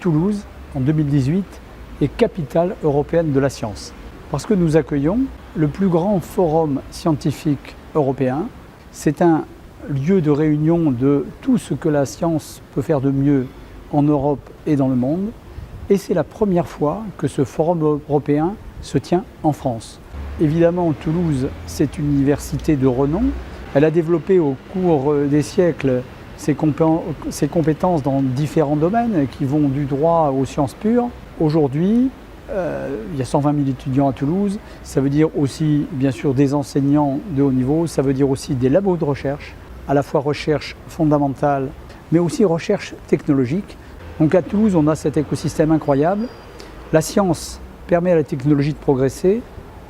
Toulouse, en 2018, est capitale européenne de la science. Parce que nous accueillons le plus grand forum scientifique européen. C'est un lieu de réunion de tout ce que la science peut faire de mieux en Europe et dans le monde. Et c'est la première fois que ce forum européen se tient en France. Évidemment, Toulouse, c'est une université de renom. Elle a développé au cours des siècles ses compétences dans différents domaines qui vont du droit aux sciences pures. Aujourd'hui, il y a 120 000 étudiants à Toulouse. Ça veut dire aussi, bien sûr, des enseignants de haut niveau. Ça veut dire aussi des labos de recherche, à la fois recherche fondamentale, mais aussi recherche technologique. Donc à Toulouse, on a cet écosystème incroyable. La science permet à la technologie de progresser.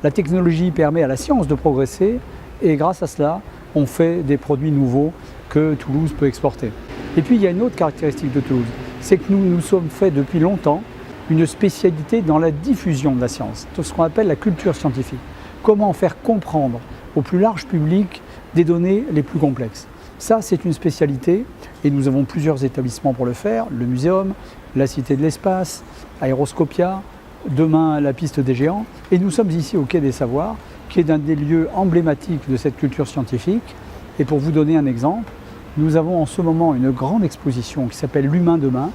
La technologie permet à la science de progresser. Et grâce à cela, on fait des produits nouveaux que Toulouse peut exporter. Et puis il y a une autre caractéristique de Toulouse, c'est que nous nous sommes fait depuis longtemps une spécialité dans la diffusion de la science, tout ce qu'on appelle la culture scientifique. Comment faire comprendre au plus large public des données les plus complexes. Ça, c'est une spécialité et nous avons plusieurs établissements pour le faire, le Muséum, la Cité de l'Espace, Aéroscopia, demain la Piste des Géants. Et nous sommes ici au Quai des Savoirs, qui est un des lieux emblématiques de cette culture scientifique. Et pour vous donner un exemple, nous avons en ce moment une grande exposition qui s'appelle L'Humain demain,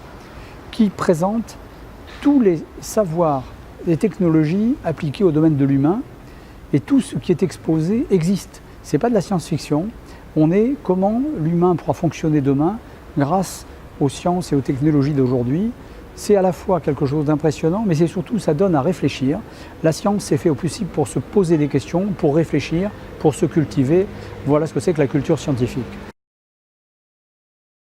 qui présente tous les savoirs, les technologies appliquées au domaine de l'humain. Et tout ce qui est exposé existe. Ce n'est pas de la science-fiction. On est comment l'humain pourra fonctionner demain grâce aux sciences et aux technologies d'aujourd'hui. C'est à la fois quelque chose d'impressionnant, mais c'est surtout, ça donne à réfléchir. La science, c'est fait au possible pour se poser des questions, pour réfléchir, pour se cultiver. Voilà ce que c'est que la culture scientifique.